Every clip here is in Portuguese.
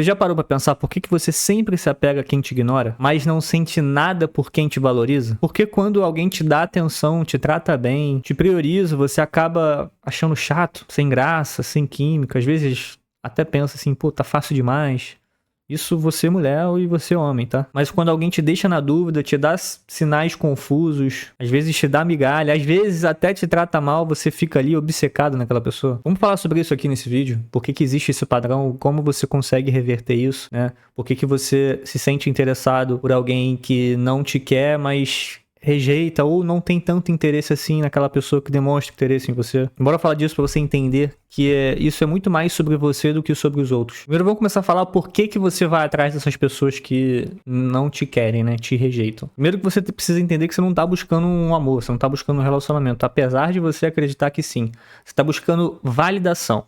Você já parou pra pensar por que você sempre se apega a quem te ignora, mas não sente nada por quem te valoriza? Porque quando alguém te dá atenção, te trata bem, te prioriza, você acaba achando chato, sem graça, sem química. Às vezes até pensa assim, pô, tá fácil demais. Isso você mulher e você homem, tá? Mas quando alguém te deixa na dúvida, te dá sinais confusos, às vezes te dá migalha, às vezes até te trata mal, você fica ali obcecado naquela pessoa. Vamos falar sobre isso aqui nesse vídeo. Por que existe esse padrão? Como você consegue reverter isso, né? Por que você se sente interessado por alguém que não te quer, mas rejeita ou não tem tanto interesse assim naquela pessoa que demonstra interesse em você? Bora falar disso pra você entender que isso é muito mais sobre você do que sobre os outros. Primeiro vamos começar a falar por que você vai atrás dessas pessoas que não te querem, né? Te rejeitam. Primeiro que você precisa entender que você não tá buscando um amor, você não tá buscando um relacionamento. Apesar de você acreditar que sim. Você tá buscando validação.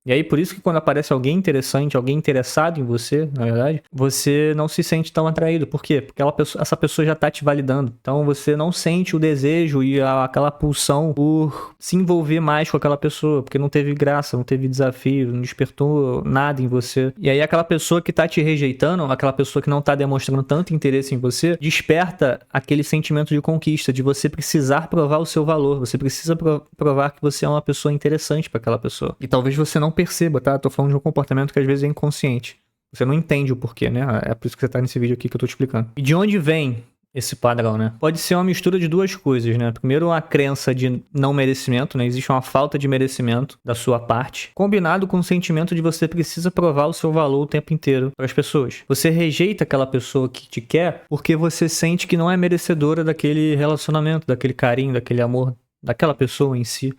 E aí, por isso que quando aparece alguém interessante, alguém interessado em você, na verdade, você não se sente tão atraído. Por quê? Porque essa pessoa já tá te validando. Então, você não sente o desejo e aquela pulsão por se envolver mais com aquela pessoa, porque não teve graça, não teve desafio, não despertou nada em você. E aí, aquela pessoa que tá te rejeitando, aquela pessoa que não tá demonstrando tanto interesse em você, desperta aquele sentimento de conquista, de você precisar provar o seu valor. Você precisa provar que você é uma pessoa interessante para aquela pessoa. E talvez você não perceba, tá? Tô falando de um comportamento que às vezes é inconsciente. Você não entende o porquê, né? É por isso que você tá nesse vídeo aqui que eu tô te explicando. E de onde vem esse padrão, né? Pode ser uma mistura de duas coisas, né? Primeiro, a crença de não merecimento, né? Existe uma falta de merecimento da sua parte, combinado com o sentimento de você precisa provar o seu valor o tempo inteiro para as pessoas. Você rejeita aquela pessoa que te quer porque você sente que não é merecedora daquele relacionamento, daquele carinho, daquele amor, daquela pessoa em si.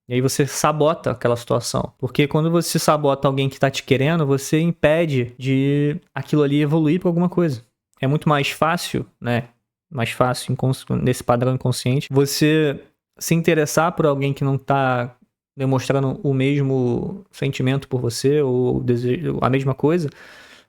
E aí você sabota aquela situação. Porque quando você sabota alguém que tá te querendo, você impede de aquilo ali evoluir pra alguma coisa. É muito mais fácil, né? Mais fácil, nesse padrão inconsciente, você se interessar por alguém que não tá demonstrando o mesmo sentimento por você, ou a mesma coisa,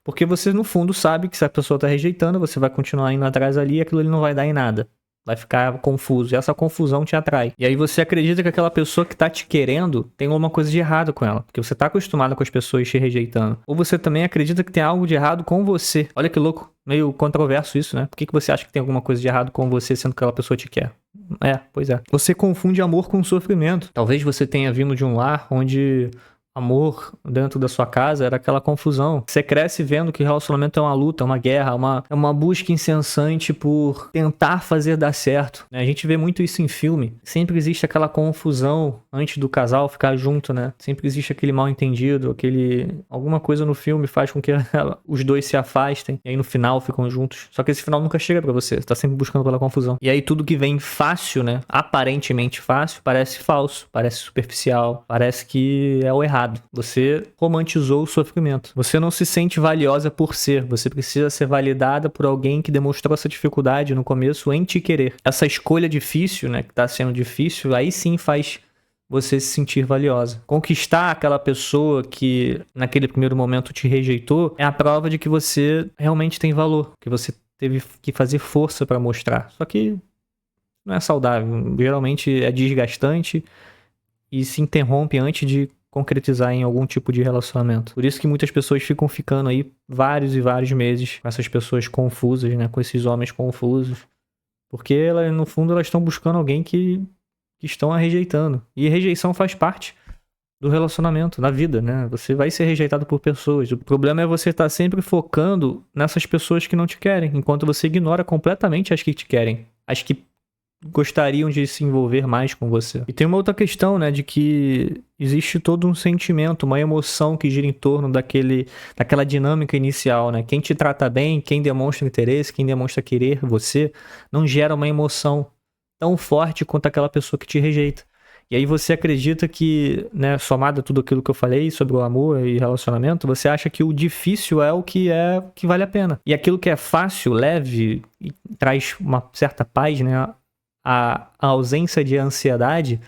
porque você, no fundo, sabe que se a pessoa tá rejeitando, você vai continuar indo atrás ali e aquilo ali não vai dar em nada. Vai ficar confuso. E essa confusão te atrai. E aí você acredita que aquela pessoa que tá te querendo tem alguma coisa de errado com ela. Porque você tá acostumado com as pessoas te rejeitando. Ou você também acredita que tem algo de errado com você. Olha que louco. Meio controverso isso, né? Por que você acha que tem alguma coisa de errado com você, sendo que aquela pessoa te quer? Pois é. Você confunde amor com sofrimento. Talvez você tenha vindo de um lar onde amor dentro da sua casa era aquela confusão. Você cresce vendo que relacionamento é uma luta, uma guerra, é uma busca incessante por tentar fazer dar certo, né? A gente vê muito isso em filme. Sempre existe aquela confusão antes do casal ficar junto, né? Sempre existe aquele mal entendido, alguma coisa no filme faz com que os dois se afastem e aí no final ficam juntos. Só que esse final nunca chega pra você tá sempre buscando pela confusão. E aí tudo que vem fácil, né? Aparentemente fácil, parece falso, parece superficial, parece que é o errado. Você romantizou o sofrimento. Você não se sente valiosa por ser. Você precisa ser validada por alguém que demonstrou essa dificuldade no começo em te querer. Essa escolha difícil, né, que tá sendo difícil, aí sim faz você se sentir valiosa. Conquistar aquela pessoa que naquele primeiro momento te rejeitou é a prova de que você realmente tem valor, que você teve que fazer força para mostrar. Só que não é saudável. Geralmente é desgastante e se interrompe antes de concretizar em algum tipo de relacionamento. Por isso que muitas pessoas ficando aí vários e vários meses com essas pessoas confusas, né? Com esses homens confusos. Porque no fundo elas estão buscando alguém que estão a rejeitando. E rejeição faz parte do relacionamento, da vida, né? Você vai ser rejeitado por pessoas. O problema é você estar sempre focando nessas pessoas que não te querem, enquanto você ignora completamente as que te querem. As que gostariam de se envolver mais com você. E tem uma outra questão, né, de que existe todo um sentimento, uma emoção que gira em torno daquela dinâmica inicial, né? Quem te trata bem, quem demonstra interesse, quem demonstra querer você, não gera uma emoção tão forte quanto aquela pessoa que te rejeita. E aí você acredita que, né, somado a tudo aquilo que eu falei sobre o amor e relacionamento, você acha que o difícil é o que vale a pena. E aquilo que é fácil, leve, e traz uma certa paz, né? A ausência de ansiedade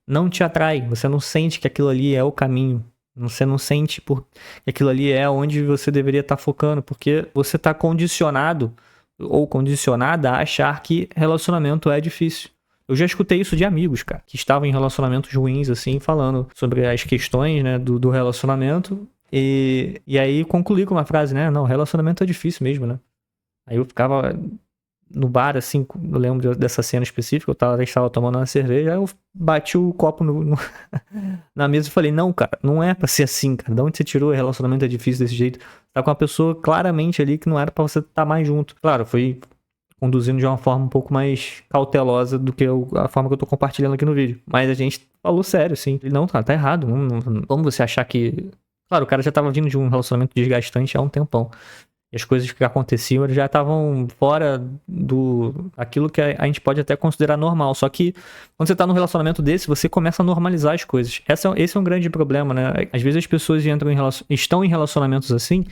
não te atrai. Você não sente que aquilo ali é o caminho. Você não sente que aquilo ali é onde você deveria estar focando. Porque você está condicionado ou condicionada a achar que relacionamento é difícil. Eu já escutei isso de amigos, cara, que estavam em relacionamentos ruins, assim, falando sobre as questões, né, do relacionamento. E aí concluí com uma frase, né? Não, relacionamento é difícil mesmo, né? Aí eu ficava no bar, assim, eu lembro dessa cena específica, a gente tava tomando uma cerveja, aí eu bati o copo na mesa e falei, não, cara, não é pra ser assim, cara. De onde você tirou? Relacionamento é difícil desse jeito. Tá com uma pessoa claramente ali que não era pra você estar mais junto. Claro, foi conduzindo de uma forma um pouco mais cautelosa do que a forma que eu tô compartilhando aqui no vídeo. Mas a gente falou sério, assim. Ele, não, tá errado. Como você achar que... Claro, o cara já tava vindo de um relacionamento desgastante há um tempão. E as coisas que aconteciam já estavam fora aquilo que a gente pode até considerar normal. Só que quando você tá num relacionamento desse, você começa a normalizar as coisas. Esse é um grande problema, né? Às vezes as pessoas estão em relacionamentos assim,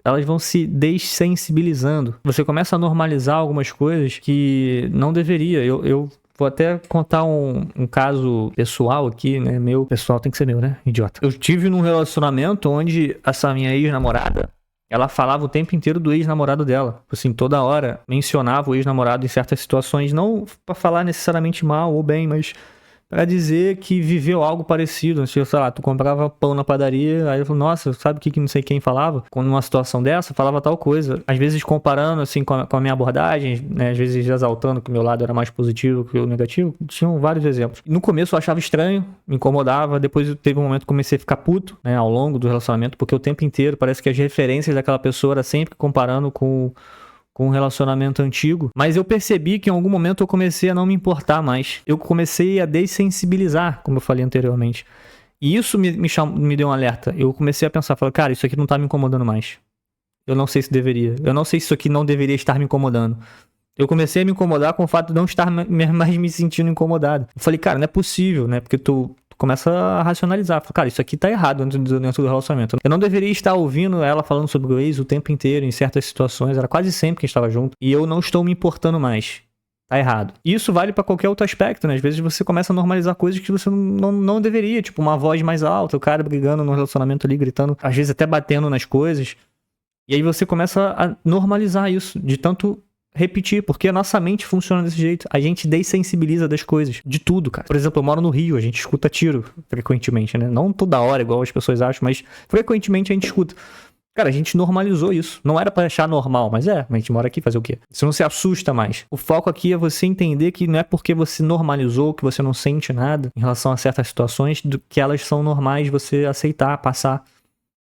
elas vão se dessensibilizando. Você começa a normalizar algumas coisas que não deveria. Eu vou até contar um caso pessoal aqui, né? Meu pessoal tem que ser meu, né? Idiota. Eu tive num relacionamento onde essa minha ex-namorada, ela falava o tempo inteiro do ex-namorado dela. Assim, toda hora mencionava o ex-namorado em certas situações. Não pra falar necessariamente mal ou bem, mas pra dizer que viveu algo parecido. Sei lá, tu comprava pão na padaria, aí eu falei, nossa, sabe o que não sei quem falava? Quando numa situação dessa, falava tal coisa. Às vezes comparando, assim, com a minha abordagem, né? Às vezes exaltando que o meu lado era mais positivo que o negativo. Tinham vários exemplos. No começo eu achava estranho, me incomodava. Depois teve um momento que comecei a ficar puto, né? Ao longo do relacionamento, porque o tempo inteiro parece que as referências daquela pessoa era sempre comparando com um relacionamento antigo, mas eu percebi que em algum momento eu comecei a não me importar mais. Eu comecei a dessensibilizar, como eu falei anteriormente. E isso me deu um alerta. Eu comecei a pensar, falei, cara, isso aqui não tá me incomodando mais. Eu não sei se deveria. Eu não sei se isso aqui não deveria estar me incomodando. Eu comecei a me incomodar com o fato de não estar mais me sentindo incomodado. Eu falei, cara, não é possível, né? Porque tu começa a racionalizar. Fala, cara, isso aqui tá errado dentro do relacionamento. Eu não deveria estar ouvindo ela falando sobre o ex o tempo inteiro, em certas situações. Era quase sempre que a gente estava junto. E eu não estou me importando mais. Tá errado. E isso vale pra qualquer outro aspecto, né? Às vezes você começa a normalizar coisas que você não deveria. Tipo, uma voz mais alta, o cara brigando no relacionamento ali, gritando, às vezes até batendo nas coisas. E aí você começa a normalizar isso, de tanto repetir, porque a nossa mente funciona desse jeito. A gente dessensibiliza das coisas, de tudo, cara. Por exemplo, eu moro no Rio, a gente escuta tiro frequentemente, né? Não toda hora, igual as pessoas acham, mas frequentemente a gente escuta. Cara, a gente normalizou isso. Não era pra achar normal, mas a gente mora aqui, fazer o quê? Você não se assusta mais. O foco aqui é você entender que não é porque você normalizou, que você não sente nada em relação a certas situações, que elas são normais de você aceitar, passar.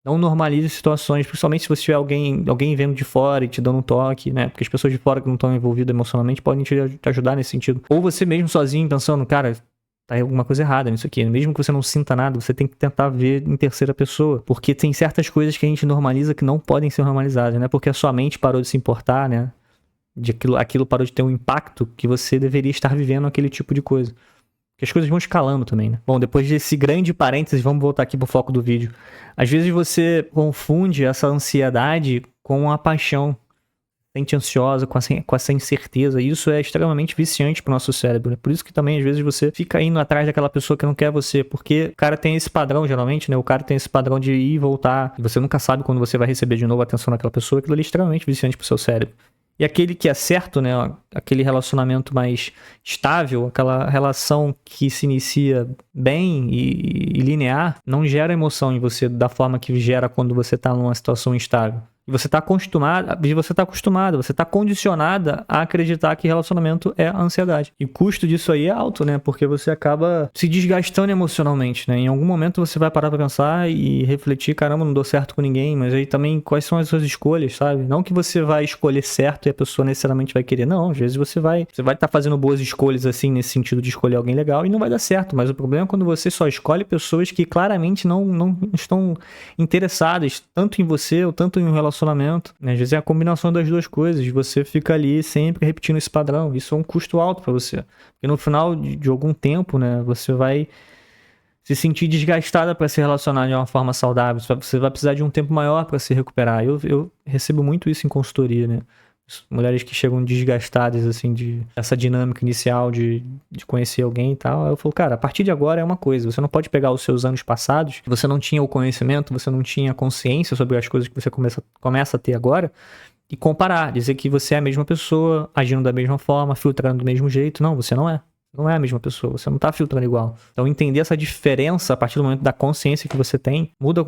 Não normalize situações, principalmente se você tiver alguém vendo de fora e te dando um toque, né? Porque as pessoas de fora que não estão envolvidas emocionalmente podem te ajudar nesse sentido. Ou você mesmo sozinho pensando, cara, tá alguma coisa errada nisso aqui. Mesmo que você não sinta nada, você tem que tentar ver em terceira pessoa. Porque tem certas coisas que a gente normaliza que não podem ser normalizadas, né? Porque a sua mente parou de se importar, né? Aquilo parou de ter um impacto que você deveria estar vivendo aquele tipo de coisa. Porque as coisas vão escalando também, né? Bom, depois desse grande parênteses, vamos voltar aqui pro foco do vídeo. Às vezes você confunde essa ansiedade com a paixão. Sente ansiosa, com essa incerteza. E isso é extremamente viciante pro nosso cérebro, né? Por isso que também, às vezes, você fica indo atrás daquela pessoa que não quer você. Porque o cara tem esse padrão, geralmente, né? O cara tem esse padrão de ir e voltar. E você nunca sabe quando você vai receber de novo a atenção daquela pessoa. Aquilo ali é extremamente viciante pro seu cérebro. E aquele que é certo, né? Aquele relacionamento mais estável, aquela relação que se inicia bem e linear, não gera emoção em você da forma que gera quando você tá numa situação instável. E você tá acostumada, você tá condicionada a acreditar que relacionamento é ansiedade. E o custo disso aí é alto, né? Porque você acaba se desgastando emocionalmente, né? Em algum momento você vai parar pra pensar e refletir, caramba, não dou certo com ninguém, mas aí também quais são as suas escolhas, sabe? Não que você vai escolher certo e a pessoa necessariamente vai querer, não. Às vezes você vai estar fazendo boas escolhas assim, nesse sentido de escolher alguém legal e não vai dar certo, mas o problema é quando você só escolhe pessoas que claramente não estão interessadas tanto em você ou tanto em um relacionamento. Né? Às vezes é a combinação das duas coisas. Você fica ali sempre repetindo esse padrão. Isso é um custo alto para você. Porque no final de algum tempo, né, você vai se sentir desgastada para se relacionar de uma forma saudável. Você vai precisar de um tempo maior para se recuperar. Eu recebo muito isso em consultoria, né? Mulheres que chegam desgastadas, assim, essa dinâmica inicial de conhecer alguém e tal. Aí eu falo, cara, a partir de agora é uma coisa. Você não pode pegar os seus anos passados, você não tinha o conhecimento, você não tinha consciência sobre as coisas que você começa a ter agora, e comparar, dizer que você é a mesma pessoa, agindo da mesma forma, filtrando do mesmo jeito. Não, você não é. Não é a mesma pessoa, você não tá filtrando igual. Então entender essa diferença a partir do momento da consciência que você tem, muda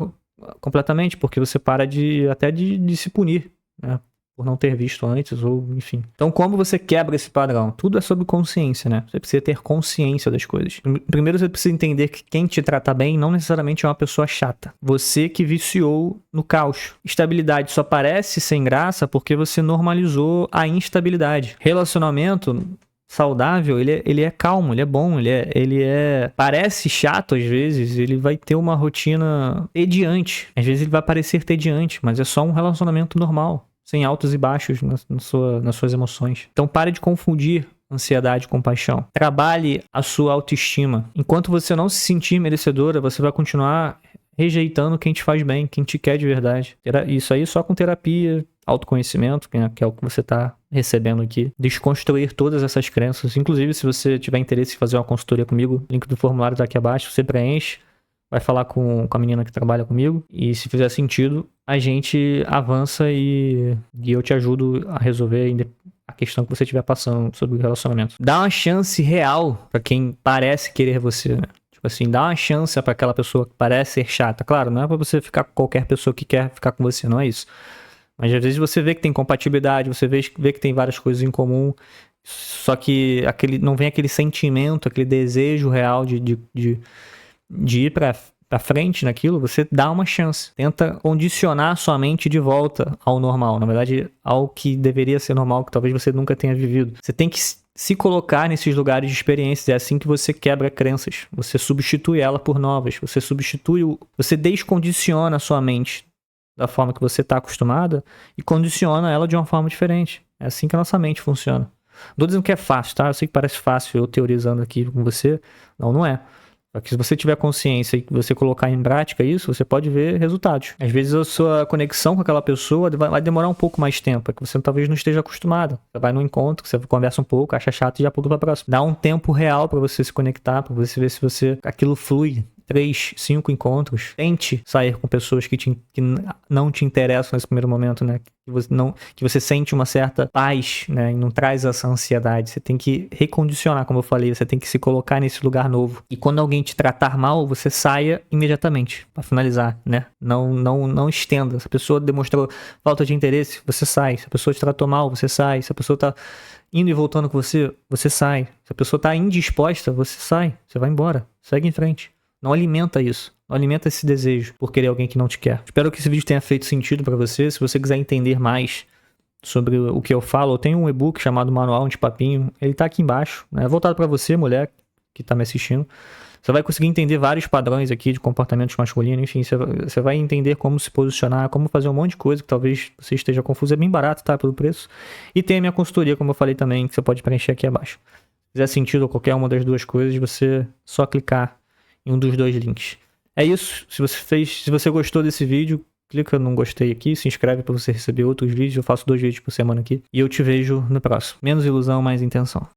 completamente, porque você para até de se punir, né? Por não ter visto antes, ou enfim. Então, como você quebra esse padrão? Tudo é sobre consciência, né? Você precisa ter consciência das coisas. Primeiro, você precisa entender que quem te trata bem não necessariamente é uma pessoa chata. Você que viciou no caos. Estabilidade só parece sem graça porque você normalizou a instabilidade. Relacionamento saudável, ele é calmo, ele é bom, parece chato às vezes, ele vai ter uma rotina tediante. Às vezes ele vai parecer tediante, mas é só um relacionamento normal, sem altos e baixos nas suas emoções. Então pare de confundir ansiedade com paixão. Trabalhe a sua autoestima. Enquanto você não se sentir merecedora, você vai continuar rejeitando quem te faz bem, quem te quer de verdade. Isso aí só com terapia, autoconhecimento, que é o que você está recebendo aqui. Desconstruir todas essas crenças. Inclusive, se você tiver interesse em fazer uma consultoria comigo, link do formulário tá aqui abaixo, você preenche, vai falar com a menina que trabalha comigo, e se fizer sentido, a gente avança e eu te ajudo a resolver a questão que você estiver passando sobre o relacionamento. Dá uma chance real pra quem parece querer você, né? Tipo assim, dá uma chance pra aquela pessoa que parece ser chata. Claro, não é pra você ficar com qualquer pessoa que quer ficar com você, não é isso. Mas às vezes você vê que tem compatibilidade, você vê que tem várias coisas em comum, só que não vem aquele sentimento, aquele desejo real de ir pra frente naquilo. Você dá uma chance. Tenta condicionar sua mente de volta ao normal. Na verdade, ao que deveria ser normal, que talvez você nunca tenha vivido. Você tem que se colocar nesses lugares de experiências. É assim que você quebra crenças. Você substitui ela por novas. Você descondiciona a sua mente da forma que você está acostumada e condiciona ela de uma forma diferente. É assim que a nossa mente funciona. Não tô dizendo que é fácil, tá? Eu sei que parece fácil eu teorizando aqui com você. Não é. Só que se você tiver consciência e você colocar em prática isso, você pode ver resultados. Às vezes a sua conexão com aquela pessoa vai demorar um pouco mais tempo, é que você talvez não esteja acostumado. Você vai no encontro, você conversa um pouco, acha chato e já pula pra próxima. Dá um tempo real pra você se conectar, pra você ver se aquilo flui. 3, 5 encontros. Tente sair com pessoas que não te interessam nesse primeiro momento, né? Que você sente uma certa paz, né? E não traz essa ansiedade. Você tem que recondicionar, como eu falei. Você tem que se colocar nesse lugar novo. E quando alguém te tratar mal, você saia imediatamente. Pra finalizar, né? Não estenda. Se a pessoa demonstrou falta de interesse, você sai. Se a pessoa te tratou mal, você sai. Se a pessoa tá indo e voltando com você, você sai. Se a pessoa tá indisposta, você sai. Você vai embora. Segue em frente. Não alimenta isso. Não alimenta esse desejo por querer alguém que não te quer. Espero que esse vídeo tenha feito sentido pra você. Se você quiser entender mais sobre o que eu falo, eu tenho um e-book chamado Manual Antipapinho. Ele tá aqui embaixo. É voltado pra você, mulher, que tá me assistindo. Você vai conseguir entender vários padrões aqui de comportamentos masculinos. Enfim, você vai entender como se posicionar, como fazer um monte de coisa que talvez você esteja confuso. É bem barato, tá? Pelo preço. E tem a minha consultoria, como eu falei também, que você pode preencher aqui abaixo. Se fizer sentido qualquer uma das duas coisas, você só clicar em um dos dois links. É isso. Se você gostou desse vídeo, clica no gostei aqui, se inscreve para você receber outros vídeos. Eu faço 2 vídeos por semana aqui e eu te vejo no próximo. Menos ilusão, mais intenção.